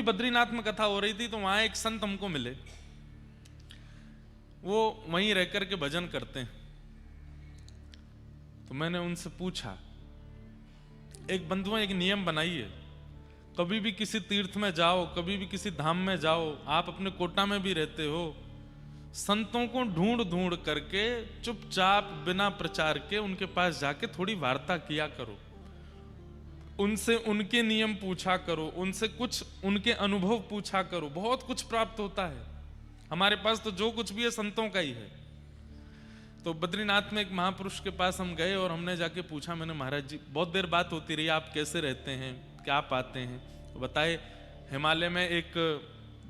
अभी बद्रीनाथ में कथा हो रही थी तो वहां एक संत हमको मिले, वो वहीं रह करके भजन करते हैं। तो मैंने उनसे पूछा, एक बंधुओं एक नियम बनाइए, कभी भी किसी तीर्थ में जाओ, कभी भी किसी धाम में जाओ, आप अपने कोटा में भी रहते हो, संतों को ढूंढ ढूंढ करके चुपचाप बिना प्रचार के उनके पास जाके थोड़ी वार्ता किया करो, उनसे उनके नियम पूछा करो, उनसे कुछ उनके अनुभव पूछा करो, बहुत कुछ प्राप्त होता है। हमारे पास तो जो कुछ भी है संतों का ही है। तो बद्रीनाथ में एक महापुरुष के पास हम गए और हमने जाके पूछा, मैंने महाराज जी बहुत देर बात होती रही, आप कैसे रहते हैं, क्या पाते हैं? तो बताए हिमालय में एक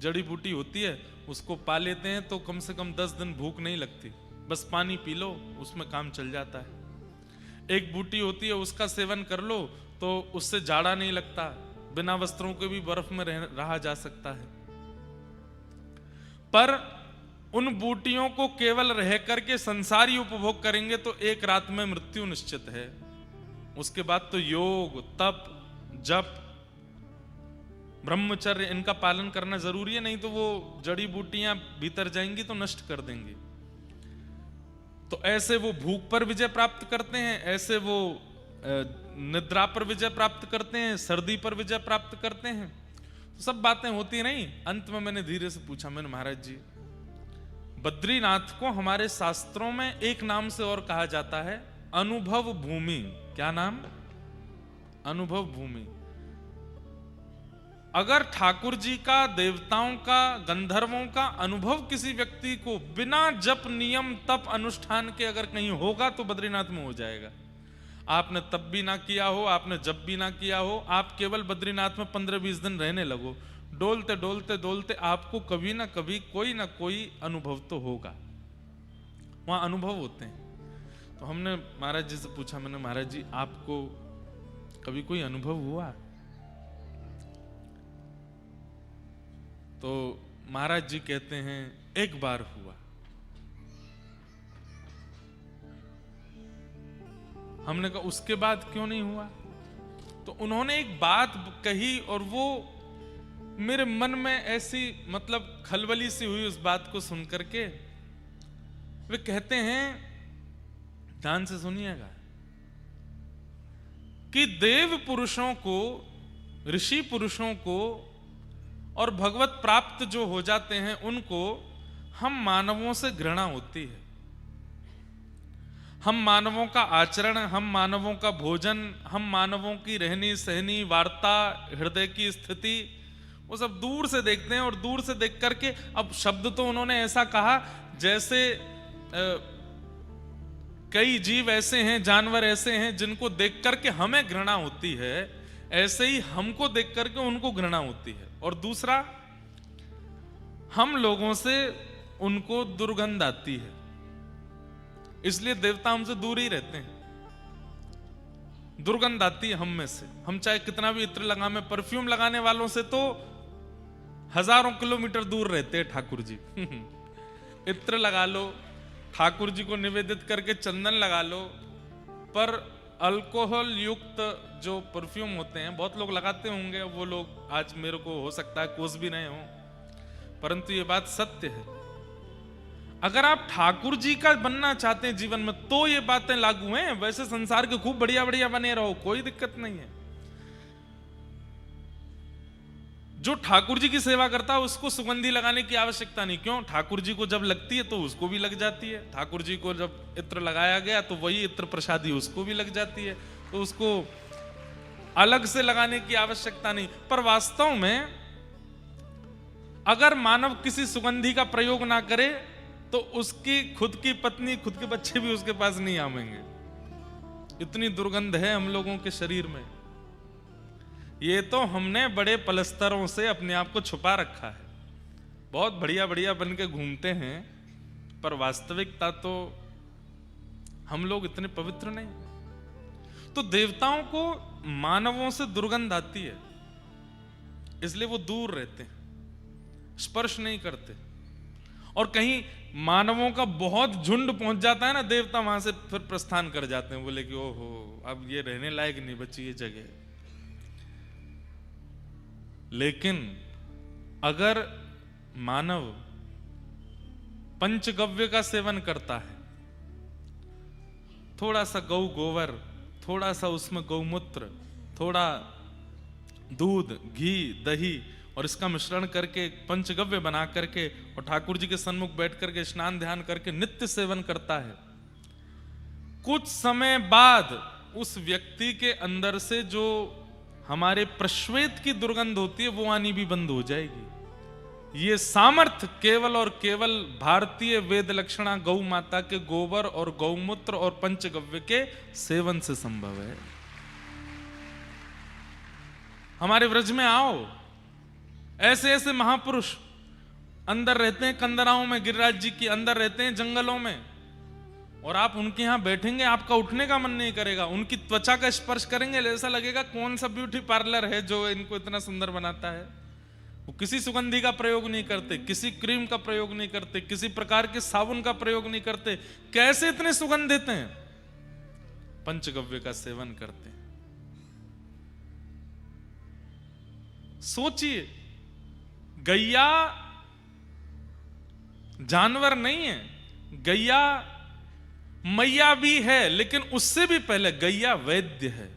जड़ी बूटी होती है, उसको पा लेते हैं तो कम से कम 10 दिन भूख नहीं लगती, बस पानी पी लो उसमें काम चल जाता है। एक बूटी होती है उसका सेवन कर लो तो उससे जाड़ा नहीं लगता, बिना वस्त्रों के भी बर्फ में रहा जा सकता है। पर उन बूटियों को केवल रह करके संसारी उपभोग करेंगे तो एक रात में मृत्यु निश्चित है। उसके बाद तो योग, तप, जप, ब्रह्मचर्य इनका पालन करना जरूरी है, नहीं तो वो जड़ी बूटियां भीतर जाएंगी तो नष्ट कर देंगी। तो ऐसे वो भूख पर विजय प्राप्त करते हैं, ऐसे वो निद्रा पर विजय प्राप्त करते हैं, सर्दी पर विजय प्राप्त करते हैं। तो सब बातें होती नहीं। अंत में मैंने धीरे से पूछा, मैंने महाराज जी बद्रीनाथ को हमारे शास्त्रों में एक नाम से और कहा जाता है, अनुभव भूमि। क्या नाम? अनुभव भूमि। अगर ठाकुर जी का, देवताओं का, गंधर्वों का अनुभव किसी व्यक्ति को बिना जप, नियम, तप, अनुष्ठान के अगर कहीं होगा तो बद्रीनाथ में हो जाएगा। आपने तप भी ना किया हो, आपने जप भी ना किया हो, आप केवल बद्रीनाथ में 15-20 दिन रहने लगो, डोलते डोलते डोलते आपको कभी ना कभी कोई ना कोई अनुभव तो होगा। वहां अनुभव होते हैं। तो हमने महाराज जी से पूछा, मैंने महाराज जी आपको कभी कोई अनुभव हुआ? तो महाराज जी कहते हैं, एक बार हुआ। हमने कहा उसके बाद क्यों नहीं हुआ? तो उन्होंने एक बात कही और वो मेरे मन में ऐसी मतलब खलबली सी हुई उस बात को सुनकर के। वे कहते हैं, ध्यान से सुनिएगा, कि देव पुरुषों को, ऋषि पुरुषों को और भगवत प्राप्त जो हो जाते हैं उनको हम मानवों से घृणा होती है। हम मानवों का आचरण, हम मानवों का भोजन, हम मानवों की रहनी सहनी, वार्ता, हृदय की स्थिति, वो सब दूर से देखते हैं। और दूर से देख करके, अब शब्द तो उन्होंने ऐसा कहा जैसे कई जीव ऐसे हैं, जानवर ऐसे हैं जिनको देख करके हमें घृणा होती है, ऐसे ही हमको देख करके उनको घृणा होती है। और दूसरा, हम लोगों से उनको दुर्गंध आती है, इसलिए देवता हमसे दूर ही रहते हैं। दुर्गंध आती है हम में से। हम चाहे कितना भी इत्र लगाएं, परफ्यूम लगाने वालों से तो हजारों किलोमीटर दूर रहते हैं ठाकुर जी। इत्र लगा लो, ठाकुर जी को निवेदित करके चंदन लगा लो, पर अल्कोहल युक्त जो परफ्यूम होते हैं, बहुत लोग लगाते होंगे, वो लोग आज मेरे को हो सकता है कोस भी नहीं हो, परंतु ये बात सत्य है। अगर आप ठाकुर जी का बनना चाहते हैं जीवन में तो ये बातें लागू हैं। वैसे संसार के खूब बढ़िया बढ़िया बने रहो, कोई दिक्कत नहीं है। जो ठाकुर जी की सेवा करता है उसको सुगंधी लगाने की आवश्यकता नहीं। क्यों? ठाकुर जी को जब लगती है तो उसको भी लग जाती है। ठाकुर जी को जब इत्र लगाया गया तो वही इत्र प्रसादी उसको भी लग जाती है, तो उसको अलग से लगाने की आवश्यकता नहीं। पर वास्तव में अगर मानव किसी सुगंधी का प्रयोग ना करे तो उसकी खुद की पत्नी, खुद के बच्चे भी उसके पास नहीं आवेंगे। इतनी दुर्गंध है हम लोगों के शरीर में। ये तो हमने बड़े पलस्तरों से अपने आप को छुपा रखा है। बहुत बढ़िया बढ़िया बन के घूमते हैं, पर वास्तविकता तो हम लोग इतने पवित्र नहीं। तो देवताओं को मानवों से दुर्गंध आती है, इसलिए वो दूर रहते हैं, स्पर्श नहीं करते। और कहीं मानवों का बहुत झुंड पहुंच जाता है ना, देवता वहां से फिर प्रस्थान कर जाते हैं, बोले कि ओहो अब ये रहने लायक नहीं बची ये जगह। लेकिन अगर मानव पंचगव्य का सेवन करता है, थोड़ा सा गौ गोबर, थोड़ा सा उसमें गौमूत्र, थोड़ा दूध, घी, दही और इसका मिश्रण करके पंचगव्य बना करके और ठाकुर जी के सन्मुख बैठ करके स्नान ध्यान करके नित्य सेवन करता है, कुछ समय बाद उस व्यक्ति के अंदर से जो हमारे प्रश्वेत की दुर्गंध होती है वो आनी भी बंद हो जाएगी। ये सामर्थ्य केवल और केवल भारतीय वेद लक्षणा गौ माता के गोबर और गौमूत्र और पंचगव्य के सेवन से संभव है। हमारे व्रज में आओ, ऐसे ऐसे महापुरुष अंदर रहते हैं कंदराओं में, गिरिराज जी की अंदर रहते हैं जंगलों में, और आप उनके यहां बैठेंगे आपका उठने का मन नहीं करेगा। उनकी त्वचा का स्पर्श करेंगे ऐसा लगेगा कौन सा ब्यूटी पार्लर है जो इनको इतना सुंदर बनाता है। वो किसी सुगंधी का प्रयोग नहीं करते, किसी क्रीम का प्रयोग नहीं करते, किसी प्रकार के साबुन का प्रयोग नहीं करते। कैसे इतने सुगंधित हैं? पंचगव्य का सेवन करते हैं। सोचिए, गैया जानवर नहीं है, गैया मैया भी है, लेकिन उससे भी पहले गैया वैद्य है।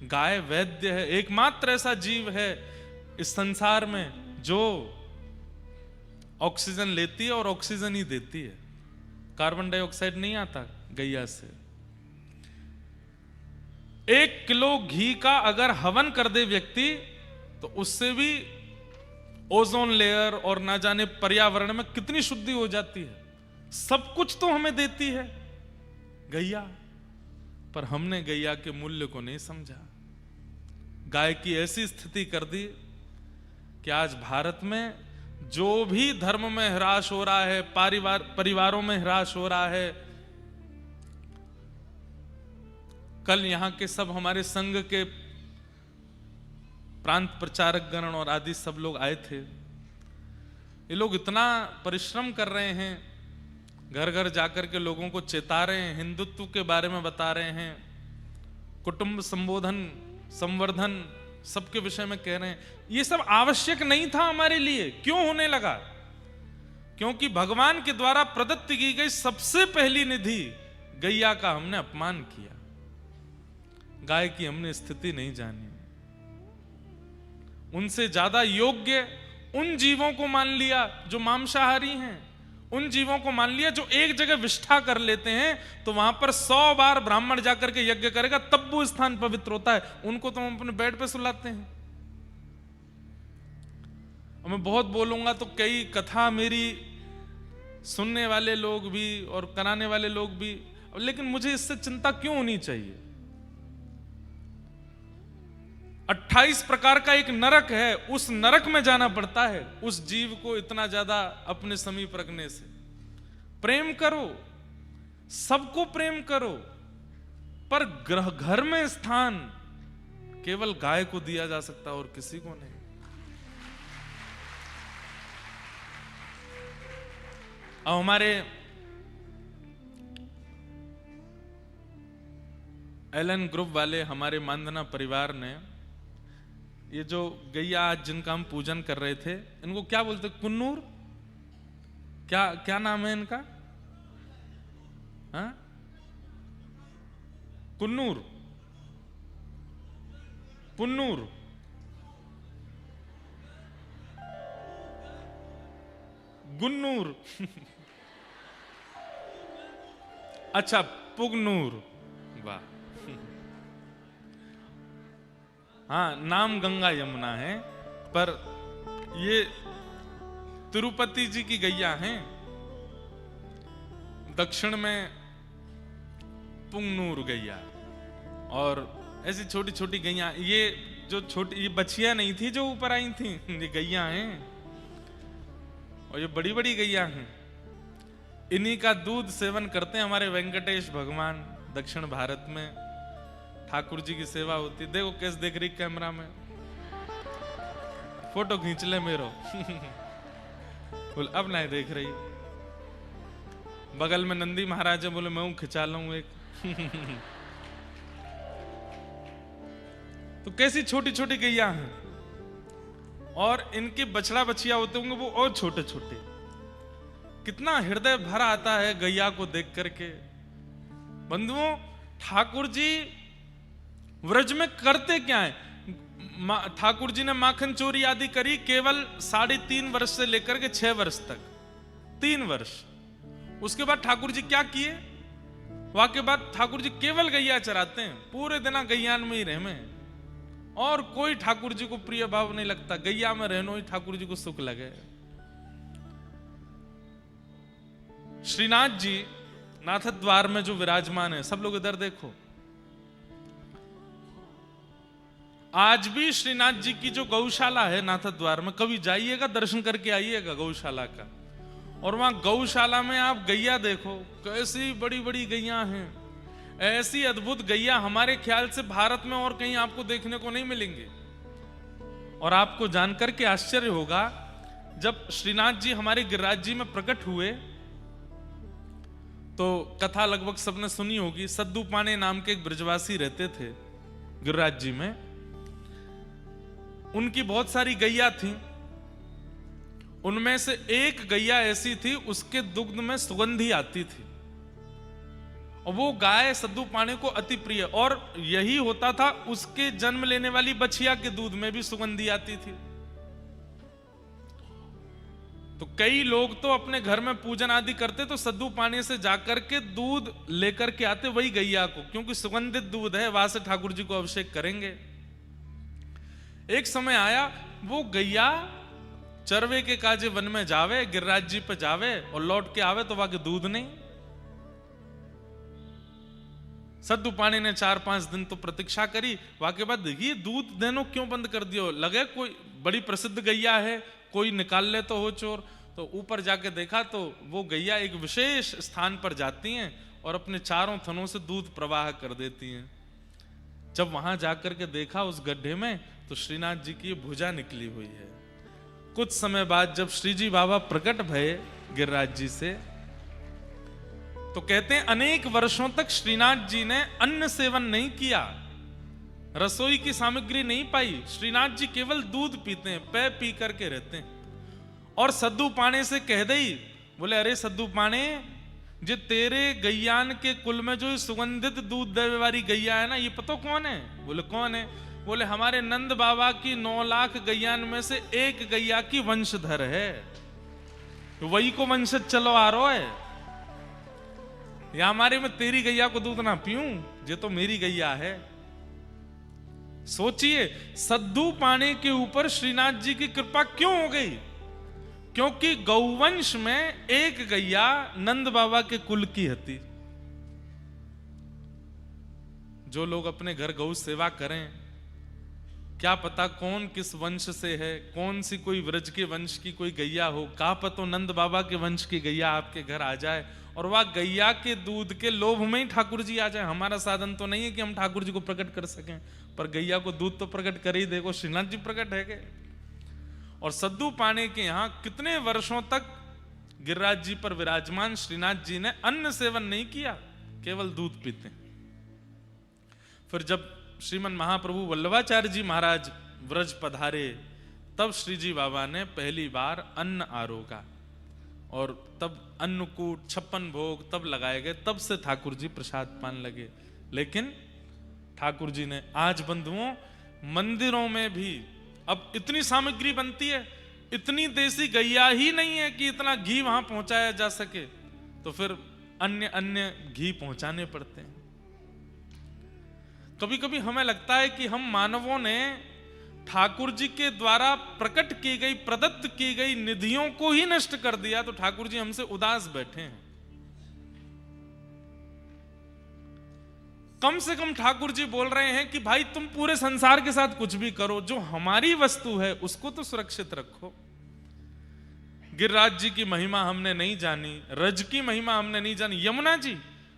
गाय वैद्य है, एकमात्र ऐसा जीव है इस संसार में जो ऑक्सीजन लेती है और ऑक्सीजन ही देती है, कार्बन डाइऑक्साइड नहीं आता गैया से। 1 किलो घी का अगर हवन कर दे व्यक्ति तो उससे भी ओजोन लेयर और ना जाने पर्यावरण में कितनी शुद्धि हो जाती है। सब कुछ तो हमें देती है गैया, पर हमने गैया के मूल्य को नहीं समझा। गाय की ऐसी स्थिति कर दी कि आज भारत में जो भी धर्म में ह्रास हो रहा है, परिवारों में ह्रास हो रहा है। कल यहां के सब हमारे संघ के प्रांत प्रचारक गण और आदि सब लोग आए थे। ये लोग इतना परिश्रम कर रहे हैं, घर घर जाकर के लोगों को चेता रहे हैं, हिंदुत्व के बारे में बता रहे हैं, कुटुंब संबोधन संवर्धन सबके विषय में कह रहे हैं। ये सब आवश्यक नहीं था हमारे लिए, क्यों होने लगा? क्योंकि भगवान के द्वारा प्रदत्त की गई सबसे पहली निधि गैया का हमने अपमान किया, गाय की हमने स्थिति नहीं जानी, उनसे ज्यादा योग्य उन जीवों को मान लिया जो मांसाहारी हैं, उन जीवों को मान लिया जो एक जगह विष्ठा कर लेते हैं तो वहां पर 100 बार ब्राह्मण जाकर के यज्ञ करेगा तब वो स्थान पवित्र होता है। उनको तो हम अपने बेड पे सुलाते हैं। और मैं बहुत बोलूंगा तो कई कथा मेरी सुनने वाले लोग भी और कराने वाले लोग भी, लेकिन मुझे इससे चिंता क्यों होनी चाहिए? 28 प्रकार का एक नरक है, उस नरक में जाना पड़ता है उस जीव को इतना ज्यादा अपने समीप रखने से। प्रेम करो, सबको प्रेम करो, पर घर में स्थान केवल गाय को दिया जा सकता और किसी को नहीं। अब हमारे एलन ग्रुप वाले, हमारे मानधना परिवार ने ये जो गैया आज जिनका हम पूजन कर रहे थे, इनको क्या बोलते? कुन्नूर? क्या नाम है इनका? हाँ, कुन्नूर, पुन्नूर, गुन्नूर अच्छा, पुगनूर, वाह। हाँ, नाम गंगा यमुना है, पर ये तिरुपति जी की गैया हैं। दक्षिण में पुंगनूर गैया, और ऐसी छोटी छोटी गैया। ये जो छोटी, ये बछिया नहीं थी जो ऊपर आई थी, ये गैया हैं, और ये बड़ी बड़ी गैया हैं। इन्हीं का दूध सेवन करते हैं हमारे वेंकटेश भगवान। दक्षिण भारत में ठाकुर जी की सेवा होती। देखो कैसे देख रही कैमरा में, फोटो खींच ले मेरो बोल अब नहीं देख रही। बगल में नंदी महाराज है, बोले मैं हूं, खिंचा लूं एक तो कैसी छोटी छोटी गैया हैं। और इनके बछड़ा बछिया होते होंगे वो और छोटे छोटे। कितना हृदय भर आता है गैया को देख करके। बंधुओं, ठाकुर जी व्रज में करते क्या है? ठाकुर जी ने माखन चोरी आदि करी केवल 3.5 वर्ष से लेकर के 6 वर्ष तक, 3 वर्ष। उसके बाद ठाकुर जी क्या किए? वहां के बाद ठाकुर जी केवल गैया चराते हैं, पूरे दिन गैयान में ही रहमे, और कोई ठाकुर जी को प्रिय भाव नहीं लगता। गैया में रहनो ही ठाकुर जी को सुख लगे। श्रीनाथ जी नाथ द्वार में जो विराजमान है, सब लोग इधर देखो। आज भी श्रीनाथ जी की जो गौशाला है नाथ द्वार में, कभी जाइएगा दर्शन करके आइएगा गौशाला का, और वहां गौशाला में आप गैया देखो, कैसी बड़ी बड़ी गैया हैं। ऐसी अद्भुत गैया हमारे ख्याल से भारत में और कहीं आपको देखने को नहीं मिलेंगे। और आपको जानकर के आश्चर्य होगा, जब श्रीनाथ जी हमारे गिरिराज जी में प्रकट हुए तो कथा लगभग सबने सुनी होगी। सद्दू पाने नाम के एक ब्रजवासी रहते थे गिरिराज जी में। उनकी बहुत सारी गैया थी। उनमें से एक गैया ऐसी थी, उसके दुग्ध में सुगंधी आती थी, और वो गाय सद्दू पाने को अति प्रिय। और यही होता था, उसके जन्म लेने वाली बछिया के दूध में भी सुगंधी आती थी। तो कई लोग तो अपने घर में पूजन आदि करते तो सद्दू पाने से जाकर के दूध लेकर के आते वही गैया को, क्योंकि सुगंधित दूध है, वहां से ठाकुर जी को अभिषेक करेंगे। एक समय आया, वो गैया चरवे के काजे वन में जावे, गिरिराज जी पे जावे और लौट के आवे तो वहां के दूध नहीं। सद्दू पानी ने 4-5 दिन तो प्रतीक्षा करी। वहां के बाद ये दूध देनो क्यों बंद कर दियो? लगे कोई बड़ी प्रसिद्ध गैया है, कोई निकाल ले तो हो चोर। तो ऊपर जाके देखा तो वो गैया एक विशेष स्थान पर जाती हैं और अपने चारों थनों से दूध प्रवाह कर देती हैं। जब वहां जाकर के देखा उस गड्ढे में, तो श्रीनाथ जी की भुजा निकली हुई है। कुछ समय बाद जब श्री जी बाबा प्रकट भये गिरिराज जी से, तो कहते हैं अनेक वर्षों तक श्रीनाथ जी ने अन्न सेवन नहीं किया, रसोई की सामग्री नहीं पाई। श्रीनाथ जी केवल दूध पीते हैं, पै पी करके रहते हैं। और सद्दू पाने से कह दई, बोले अरे सद्दू पाने, जे तेरे गैयान के कुल में जो सुगंधित दूध देने वाली गैया है ना, ये पता कौन है? बोले कौन है? बोले हमारे नंद बाबा की 9 लाख गैयान में से एक गैया की वंशधर है, वही को वंशज चलो आ रहा है। या हमारे में तेरी गैया को दूध ना पीऊं, ये तो मेरी गैया है। सोचिए, सद्दू पाने के ऊपर श्रीनाथ जी की कृपा क्यों हो गई? क्योंकि गौवंश में एक गैया नंद बाबा के कुल की हती। जो लोग अपने घर गौ सेवा करें, क्या पता कौन किस वंश से है, कौन सी कोई व्रज के वंश की कोई गैया हो, का पता नंद बाबा के वंश की गैया आपके घर आ जाए और वह गैया के दूध के लोभ में ही ठाकुर जी आ जाए। हमारा साधन तो नहीं है कि हम ठाकुर जी को प्रकट कर सकें, पर गैया को दूध तो प्रकट कर ही देखो। श्रीनाथ जी प्रकट है के। और सद्दू पाने के यहां कितने वर्षों तक गिरिराज जी पर विराजमान श्रीनाथ जी ने अन्न सेवन नहीं किया, केवल दूध पीते। फिर जब श्रीमन महाप्रभु वल्लभाचार्य जी महाराज व्रज पधारे, तब श्री जी बाबा ने पहली बार अन्न आरोगा, और तब अन्नकूट 56 भोग तब लगाए गए, तब से ठाकुर जी प्रसाद पान लगे। लेकिन ठाकुर जी ने आज बंधुओं मंदिरों में भी अब इतनी सामग्री बनती है, इतनी देसी गैया ही नहीं है कि इतना घी वहां पहुंचाया जा सके, तो फिर अन्य अन्य घी पहुंचाने पड़ते हैं। कभी कभी हमें लगता है कि हम मानवों ने ठाकुर जी के द्वारा प्रकट की गई, प्रदत्त की गई निधियों को ही नष्ट कर दिया, तो ठाकुर जी हमसे उदास बैठे हैं। कम से कम ठाकुर जी बोल रहे हैं कि भाई तुम पूरे संसार के साथ कुछ भी करो, जो हमारी वस्तु है उसको तो सुरक्षित रखो। गिरिराज जी की महिमा हमने नहीं जानी, रज की महिमा हमने नहीं जानी। यमुना जी,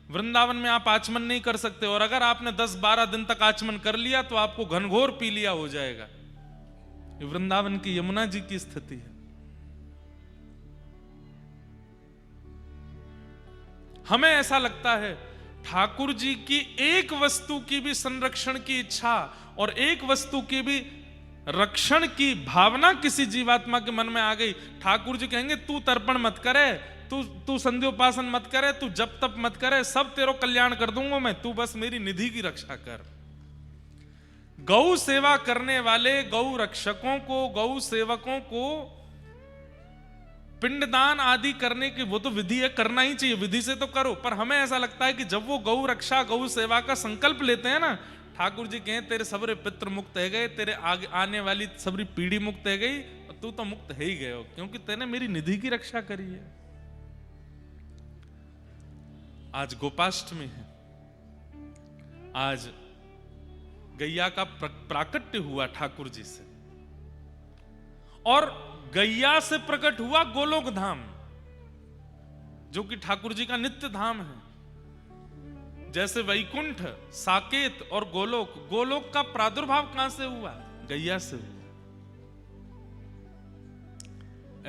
वृंदावन में आप आचमन नहीं कर सकते, और अगर आपने 10-12 दिन तक आचमन कर लिया तो आपको घनघोर पी लिया हो जाएगा। ये वृंदावन की यमुना जी की स्थिति है। हमें ऐसा लगता है ठाकुर जी की एक वस्तु की भी संरक्षण की इच्छा और एक वस्तु की भी रक्षण की भावना किसी जीवात्मा के मन में आ गई, ठाकुर जी कहेंगे तू तर्पण मत करे, तू संध्योपासन मत करे, तू जप तप मत करे, सब तेरो कल्याण कर दूंगा मैं, तू बस मेरी निधि की रक्षा कर। गौ सेवा करने वाले गौ रक्षकों को, गौ सेवकों को पिंडदान आदि करने की वो तो विधि है, करना ही चाहिए, विधि से तो करो। पर हमें ऐसा लगता है कि जब वो गौ रक्षा गौ सेवा का संकल्प लेते हैं ना, ठाकुर जी कहें तेरे सबरे पितृ मुक्त है गए, तेरे आगे आने वाली सबरी पीढ़ी मुक्त है गई, और तू तो मुक्त है ही गए हो, क्योंकि तेने मेरी निधि की रक्षा करी है। आज गोपाष्टमी है, आज गैया का प्राकट्य हुआ ठाकुर जी से, और गैया से प्रकट हुआ गोलोक धाम, जो कि ठाकुर जी का नित्य धाम है। जैसे वैकुंठ, साकेत और गोलोक, गोलोक का प्रादुर्भाव कहां से हुआ? गैया से हुआ।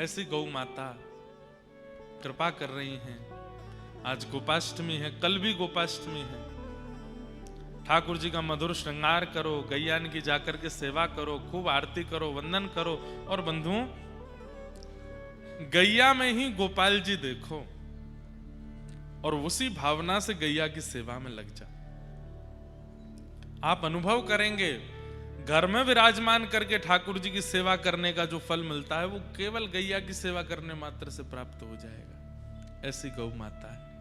ऐसी गौ माता कृपा कर रही हैं। आज गोपाष्टमी है, कल भी गोपाष्टमी है। ठाकुर जी का मधुर श्रृंगार करो, गैयान की जाकर के सेवा करो, खूब आरती करो, वंदन करो, और बंधुओं गैया में ही गोपाल जी देखो, और उसी भावना से गैया की सेवा में लग जा। आप अनुभव करेंगे, घर में विराजमान करके ठाकुर जी की सेवा करने का जो फल मिलता है वो केवल गैया की सेवा करने मात्र से प्राप्त हो जाएगा। ऐसी गौ माता है।